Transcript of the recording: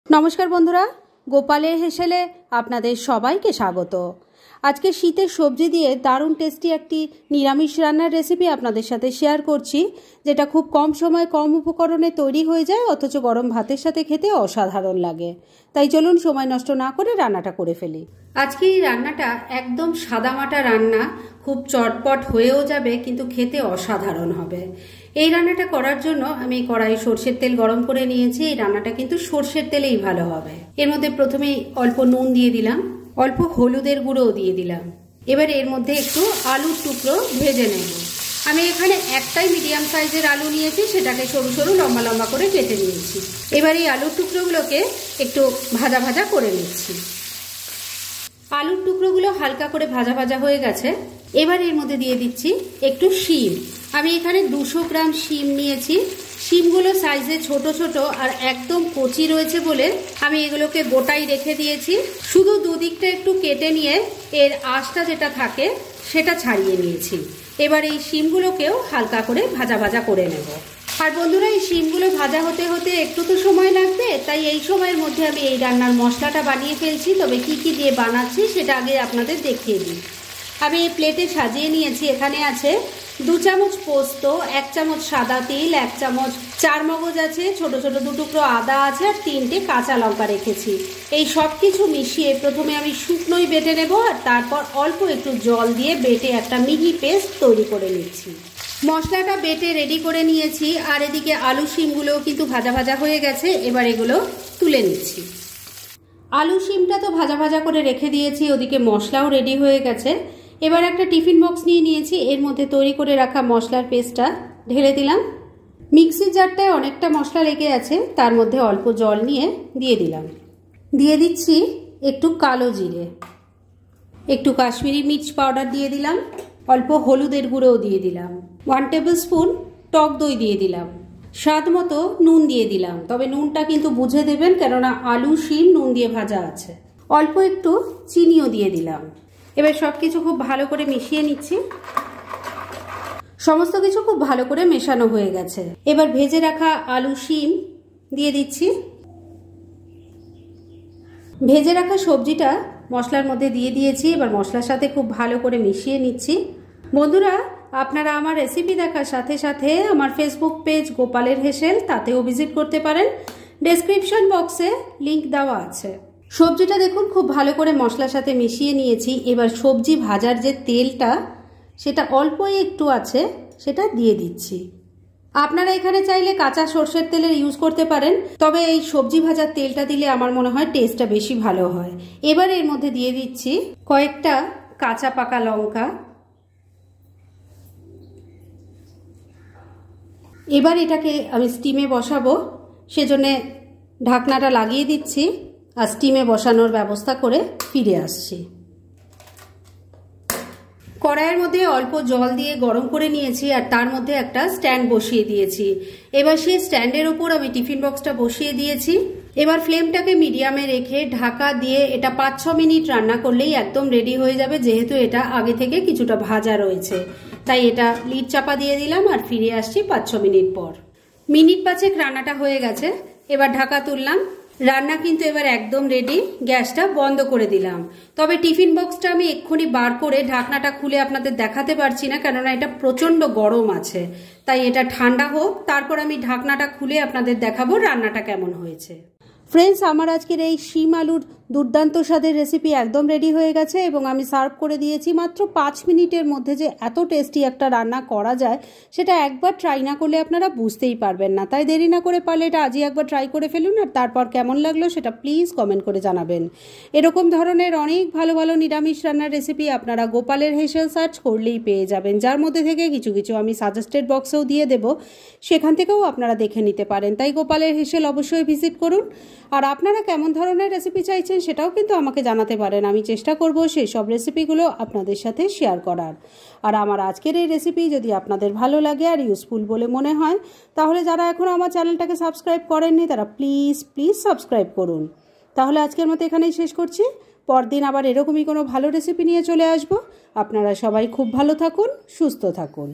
নমস্কার বন্ধুরা, গোপালের হেসেলে আপনাদের সবাইকে স্বাগত। আজকে শীতের সবজি দিয়ে দারুণ টেস্টি একটি নিরামিষ রান্নার রেসিপি আপনাদের সাথে শেয়ার করছি, যেটা খুব কম সময়ে কম উপকরণে তৈরি হয়ে যায়, অথচ গরম ভাতের সাথে খেতে অসাধারণ লাগে। তাই চলুন সময় নষ্ট না করে রান্নাটা করে ফেলি। আজকে এই রান্নাটা একদম সাদামাটা রান্না, খুব চটপট হয়েও যাবে, কিন্তু খেতে অসাধারণ হবে। এই রান্নাটা করার জন্য আমি কড়াই সর্ষের তেল গরম করে নিয়েছি। এই রান্নাটা কিন্তু সর্ষের তেলেই ভালো হবে। এর মধ্যে প্রথমেই অল্প নুন দিয়ে দিলাম, অল্প হলুদের গুঁড়োও দিয়ে দিলাম। এবার এর মধ্যে একটু আলুর টুকরো ভেজে নেব। আমি এখানে একটাই মিডিয়াম সাইজের আলু নিয়েছি, সেটাকে সরু সরু লম্বা লম্বা করে কেটে নিয়েছি। এবার এই আলুর টুকরোগুলোকে একটু ভাজা ভাজা করে নিচ্ছি। আলুর টুকরোগুলো হালকা করে ভাজা ভাজা হয়ে গেছে। এবার এর মধ্যে দিয়ে দিচ্ছি একটু শিম। আমি এখানে 200 গ্রাম শিম নিয়েছি। শিমগুলো সাইজে ছোট ছোট আর একদম কচি রয়েছে বলে আমি এগুলোকে গোটাই রেখে দিয়েছি। শুধু দুদিকটা একটু কেটে নিয়ে এর আঁশটা যেটা থাকে সেটা ছাড়িয়ে নিয়েছি। এবার এই শিমগুলোকেও হালকা করে ভাজা ভাজা করে নেব। আর বন্ধুরা, এই শিমগুলো ভাজা হতে হতে একটু তো সময় লাগবে, তাই এই সময়ের মধ্যে আমি এই রান্নার মশলাটা বানিয়ে ফেলছি। তবে কি কি দিয়ে বানাচ্ছি সেটা আগে আপনাদের দেখিয়ে দিই। আমি এই প্লেটে সাজিয়ে নিয়েছি। এখানে আছে 2 চামচ পোস্ত, 1 চামচ সাদা তিল, 1 চামচ চারমগজ আছে, ছোট ছোট 2 টুকরো আদা আছে, আর 3টে কাঁচা লঙ্কা রেখেছি। এই সব কিছু মিশিয়ে প্রথমে আমি শুকনোই বেটে নেব, আর তারপর অল্প একটু জল দিয়ে বেটে একটা মিহি পেস্ট তৈরি করে নিচ্ছি। মশলাটা বেটে রেডি করে নিয়েছি, আর এদিকে আলু শিমগুলোও কিন্তু ভাজা ভাজা হয়ে গেছে। এবার এগুলো তুলে নিচ্ছি। আলু শিমটা তো ভাজা ভাজা করে রেখে দিয়েছি, ওদিকে মশলাও রেডি হয়ে গেছে। এবার একটা টিফিন বক্স নিয়ে নিয়েছি, এর মধ্যে তৈরি করে রাখা মশলার পেস্টটা ঢেলে দিলাম। মিক্সির জারটায় অনেকটা মশলা লেগে আছে, তার মধ্যে অল্প জল নিয়ে দিয়ে দিলাম। দিয়ে দিচ্ছি একটু কালো জিরে, একটু কাশ্মীরি মির্চ পাউডার দিয়ে দিলাম, অল্প হলুদের গুঁড়োও দিয়ে দিলাম, 1 টেবিল স্পুন টক দই দিয়ে দিলাম, স্বাদ মতো নুন দিয়ে দিলাম। তবে নুনটা কিন্তু বুঝে দেবেন, কেননা আলু শিম নুন দিয়ে ভাজা আছে। অল্প একটু চিনিও দিয়ে দিলাম। এবার সব কিছু খুব ভালো করে মিশিয়ে নিচ্ছি। সমস্ত কিছু খুব ভালো করে মেশানো হয়ে গেছে। এবার ভেজে রাখা আলু শিম দিয়ে দিচ্ছি। ভেজে রাখা সবজিটা মশলার মধ্যে দিয়ে দিয়েছি। এবার মশলার সাথে খুব ভালো করে মিশিয়ে নিচ্ছি। বন্ধুরা, আপনারা আমার রেসিপি দেখার সাথে সাথে আমার ফেসবুক পেজ গোপালের হেসেল, তাতেও ভিজিট করতে পারেন। ডেসক্রিপশন বক্সে লিংক দেওয়া আছে। সবজিটা দেখুন খুব ভালো করে মশলার সাথে মিশিয়ে নিয়েছি। এবার সবজি ভাজার যে তেলটা সেটা অল্পই একটু আছে, সেটা দিয়ে দিচ্ছি। আপনারা এখানে চাইলে কাঁচা সর্ষের তেলের ইউজ করতে পারেন, তবে এই সবজি ভাজার তেলটা দিলে আমার মনে হয় টেস্টটা বেশি ভালো হয়। এবার এর মধ্যে দিয়ে দিচ্ছি কয়েকটা কাঁচা পাকা লঙ্কা। এবার এটাকে আমি স্টিমে বসাবো, সেজন্য ঢাকনাটা লাগিয়ে দিচ্ছি আর স্টিমে বসানোর ব্যবস্থা করে ফিরে আসছি। কড়াইয়ের মধ্যে অল্প জল দিয়ে গরম করে নিয়েছি, আর তার মধ্যে একটা স্ট্যান্ড বসিয়ে দিয়েছি। এবার সেই স্ট্যান্ডের ওপর আমি টিফিন বক্সটা বসিয়ে দিয়েছি। এবার ফ্লেমটাকে মিডিয়ামে রেখে ঢাকা দিয়ে এটা 5-6 মিনিট রান্না করলেই একদম রেডি হয়ে যাবে। যেহেতু এটা আগে থেকে কিছুটা ভাজা রয়েছে, তাই এটা লিড চাপা দিয়ে দিলাম আর ফিরে আসছি 5-6 মিনিট পর। মিনিট 5 রান্নাটা হয়ে গেছে। এবার ঢাকা তুললাম। রান্না কিন্তু এবার একদম রেডি। গ্যাসটা বন্ধ করে দিলাম। তবে টিফিন বক্সটা আমি এক্ষুনি বার করে ঢাকনাটা খুলে আপনাদের দেখাতে পারছি না, কেননা এটা প্রচন্ড গরম আছে। তাই এটা ঠান্ডা হোক, তারপর আমি ঢাকনাটা খুলে আপনাদের দেখাবো রান্নাটা কেমন হয়েছে। ফ্রেন্ডস, আমার আজকের এই শিম আলুর দুর্দান্ত স্বাদের রেসিপি একদম রেডি হয়ে গেছে এবং আমি সার্ভ করে দিয়েছি। মাত্র 5 মিনিটের মধ্যে যে এত টেস্টি একটা রান্না করা যায়, সেটা একবার ট্রাই না করলে আপনারা বুঝতেই পারবেন না। তাই দেরি না করে পারলে এটা আজই একবার ট্রাই করে ফেলুন, আর তারপর কেমন লাগলো সেটা প্লিজ কমেন্ট করে জানাবেন। এরকম ধরনের অনেক ভালো ভালো নিরামিষ রান্নার রেসিপি আপনারা গোপালের হেসেল সার্চ করলেই পেয়ে যাবেন, যার মধ্যে থেকে কিছু কিছু আমি সাজেস্টেড বক্সেও দিয়ে দেব, সেখান থেকেও আপনারা দেখে নিতে পারেন। তাই গোপালের হেসেল অবশ্যই ভিজিট করুন। আর আপনারা কেমন ধরনের রেসিপি চাইছেন সেটাও কিন্তু আমাকে জানাতে পারেন। আমি চেষ্টা করব সেই সব রেসিপিগুলো আপনাদের সাথে শেয়ার করার। আর আমার আজকের এই রেসিপি যদি আপনাদের ভালো লাগে আর ইউজফুল বলে মনে হয়, তাহলে যারা এখনও আমার চ্যানেলটাকে সাবস্ক্রাইব করেননি তারা প্লিজ সাবস্ক্রাইব করুন। তাহলে আজকের মতো এখানেই শেষ করছি। পরদিন আবার এরকমই কোনো ভালো রেসিপি নিয়ে চলে আসব। আপনারা সবাই খুব ভালো থাকুন, সুস্থ থাকুন।